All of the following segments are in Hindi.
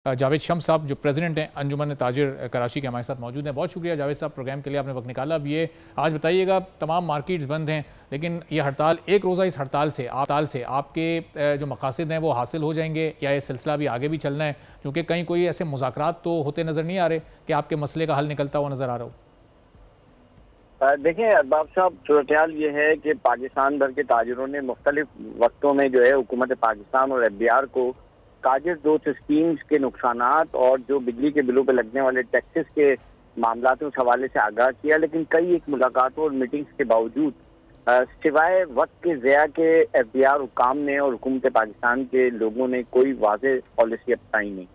जावेद शम्स साहब जो प्रेसिडेंट हैं अंजुमन ताजिर कराची के हमारे साथ मौजूद हैं। बहुत शुक्रिया जावेद साहब प्रोग्राम के लिए, आपने वक्त निकाला। अब ये आज बताइएगा, तमाम मार्केट्स बंद हैं लेकिन ये हड़ताल एक रोज़ा, इस हड़ताल से आपके जो मकासद हैं वो हासिल हो जाएंगे या ये सिलसिला भी आगे भी चलना है? क्योंकि कहीं कोई ऐसे मुज़ाकरात तो होते नज़र नहीं आ रहे कि आपके मसले का हल निकलता हुआ नज़र आ रहा हो। देखें अरबाब साहब, सूरत हाल ये है कि पाकिस्तान भर के ताजिरों ने मुख्तलिफ वक्तों में जो है हुकूमत पाकिस्तान और FBR को ताजिर दोस्त स्कीम्स के नुकसानात और जो बिजली के बिलों पर लगने वाले टैक्सेस के मामला उस हवाले से आगाह किया, लेकिन कई एक मुलाकातों और मीटिंग्स के बावजूद सिवाय वक्त के ज़िया के FBR हुकाम ने और हुकूमत पाकिस्तान के लोगों ने कोई वाज़ेह पॉलिसी अपनाई नहीं।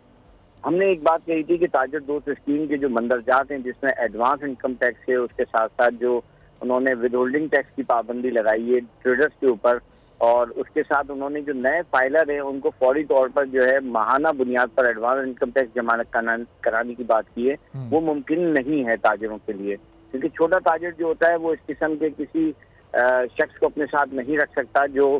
हमने एक बात कही थी कि ताजिर दोस्त स्कीम के जो मंदरजात हैं जिसमें एडवांस इनकम टैक्स है, उसके साथ साथ जो उन्होंने विद होल्डिंग टैक्स की पाबंदी लगाई है ट्रेडर्स के ऊपर, और उसके साथ उन्होंने जो नए फाइलर हैं उनको फौरी तौर पर जो है माहाना बुनियाद पर एडवांस इनकम टैक्स जमा कराने की बात की है, वो मुमकिन नहीं है ताजिरों के लिए। क्योंकि छोटा ताजिर जो होता है वो इस किस्म के किसी शख्स को अपने साथ नहीं रख सकता जो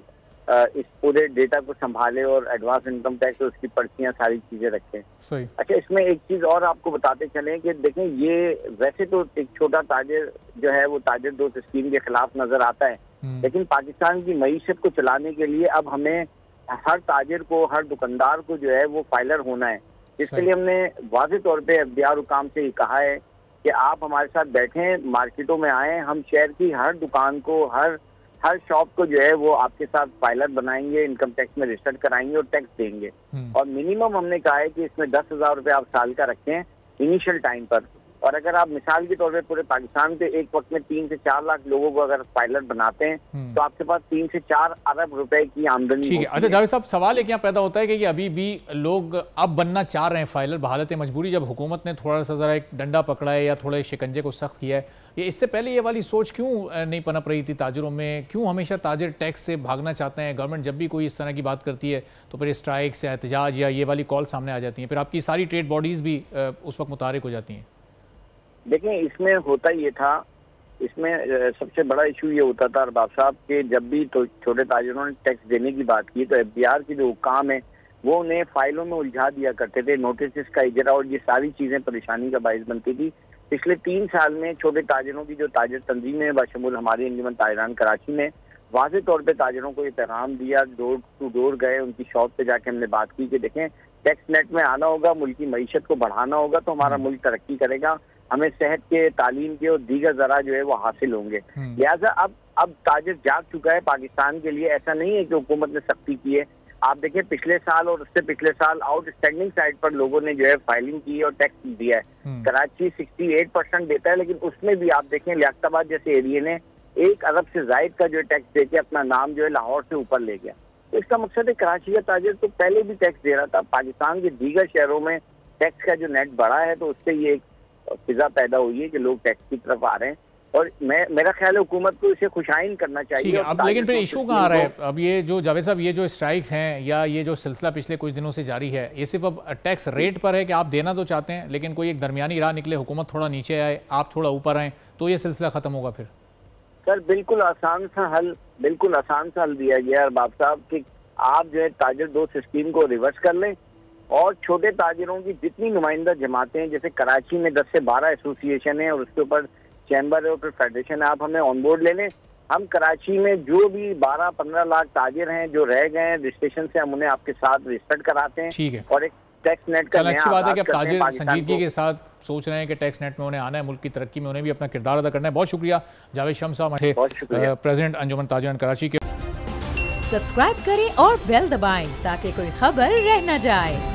इस पूरे डेटा को संभाले और एडवांस इनकम टैक्स और उसकी पर्चियां सारी चीजें रखें। अच्छा, इसमें एक चीज और आपको बताते चलें कि देखें, ये वैसे तो एक छोटा ताजिर जो है वो ताजिर दोस्त स्कीम के खिलाफ नजर आता है, लेकिन पाकिस्तान की मईशत को चलाने के लिए अब हमें हर ताजिर को, हर दुकानदार को जो है वो फाइलर होना है। इसके लिए हमने वाज़ेह तौर पे FBR हुकाम से ही कहा है कि आप हमारे साथ बैठें, मार्केटों में आएँ, हम शहर की हर दुकान को, हर शॉप को जो है वो आपके साथ फाइलर बनाएंगे, इनकम टैक्स में रजिस्टर कराएंगे और टैक्स देंगे। और मिनिमम हमने कहा है कि इसमें 10,000 रुपये आप साल का रखें इनिशियल टाइम पर। और अगर आप मिसाल के तौर पे पूरे पाकिस्तान के एक वक्त में 3 से 4 लाख लोगों को अगर फाइलर बनाते हैं तो आपके पास 3 से 4 अरब रुपए की आमदनी। ठीक है। अच्छा जावेद साहब, सवाल एक यहाँ पैदा होता है कि ये अभी भी लोग अब बनना चाह रहे हैं फाइलर बहालत मजबूरी, जब हुकूमत ने थोड़ा सा ज़रा एक डंडा पकड़ा है या थोड़े शिकंजे को सख्त किया है। ये इससे पहले ये वाली सोच क्यों नहीं पनप रही थी ताजिरों में? क्यों हमेशा ताजिर टैक्स से भागना चाहते हैं? गवर्नमेंट जब भी कोई इस तरह की बात करती है तो फिर स्ट्राइक्स या एहतजाज या ये वाली कॉल सामने आ जाती हैं, फिर आपकी सारी ट्रेड बॉडीज़ भी उस वक्त मुतारिक हो जाती हैं। देखें, इसमें होता ये था, इसमें सबसे बड़ा इशू ये होता था अरबाब साहब के जब भी तो छोटे ताजिरों ने टैक्स देने की बात की तो FBR की जो हुकाम है वो उन्हें फाइलों में उलझा दिया करते थे, नोटिस का इजरा और ये सारी चीज़ें परेशानी का बायस बनती थी। पिछले 3 साल में छोटे ताजिरों की जो ताजिर तंजीमें बशमूल हमारी अंजुमन ताजिरान कराची में वाज़ेह तौर पे ताजिरों को ये पैगाम दिया, डोर टू डोर गए, उनकी शॉप पे जाके हमने बात की कि देखें, टैक्स नेट में आना होगा, मुल्क की मईशत को बढ़ाना होगा तो हमारा मुल्क तरक्की करेगा, हमें सेहत के, तालीम के और दीगर जरा जो है वो हासिल होंगे। लिहाजा अब ताजिर जाग चुका है पाकिस्तान के लिए। ऐसा नहीं है कि हुकूमत ने सख्ती की है। आप देखें, पिछले साल और उससे पिछले साल आउटस्टैंडिंग साइड पर लोगों ने जो है फाइलिंग की और टैक्स दिया है। कराची 68% देता है, लेकिन उसमें भी आप देखें लियाकताबाद जैसे एरिया ने 1 अरब से जायद का जो है टैक्स देके अपना नाम जो है लाहौर से ऊपर ले गया। तो इसका मकसद है कराची का ताजिर तो पहले भी टैक्स दे रहा था, पाकिस्तान के दीगर शहरों में टैक्स का जो नेट बढ़ा है तो उससे ये फिजा पैदा हुई है कि लोग टैक्स की तरफ आ रहे हैं। और मेरा ख्याल है हुकूमत को इसे खुशाइन करना चाहिए। अब लेकिन फिर इशू कहाँ आ रहा है? अब ये जो जावेद साहब, ये जो स्ट्राइक्स हैं या ये जो सिलसिला पिछले कुछ दिनों से जारी है, ये सिर्फ अब टैक्स रेट पर है कि आप देना तो चाहते हैं लेकिन कोई एक दरमियानी राह निकले, हुकूमत थोड़ा नीचे आए, आप थोड़ा ऊपर आए, तो ये सिलसिला खत्म होगा फिर? सर बिल्कुल आसान सा हल दिया गया है अरबाब साहब कि आप जो है ताजिर दोस्त स्कीम को रिवर्स कर लें और छोटे ताजिरों की जितनी नुमाइंदा जमातें हैं, जैसे कराची में 10 से 12 एसोसिएशन है और उसके ऊपर चैम्बर है और फिर फेडरेशन है, आप हमें ऑन बोर्ड ले लें। हम कराची में जो भी 12-15 लाख ताजिर हैं जो रह गए हैं रजिस्ट्रेशन से, हम उन्हें आपके साथ रजिस्टर्ड कराते हैं। ठीक है। और एक टैक्स नेट का अच्छी बात है कि ताजिर संजीदगी के साथ सोच रहे हैं कि टैक्स नेट में उन्हें आना है, मुल्क की तरक्की में उन्हें भी अपना किरदार अदा करना है। बहुत शुक्रिया जावेद शम्स साहब, प्रेसिडेंट अंजुमन ताजिरान कराची के। सब्सक्राइब करें और बेल दबाएं ताकि कोई खबर रह न जाए।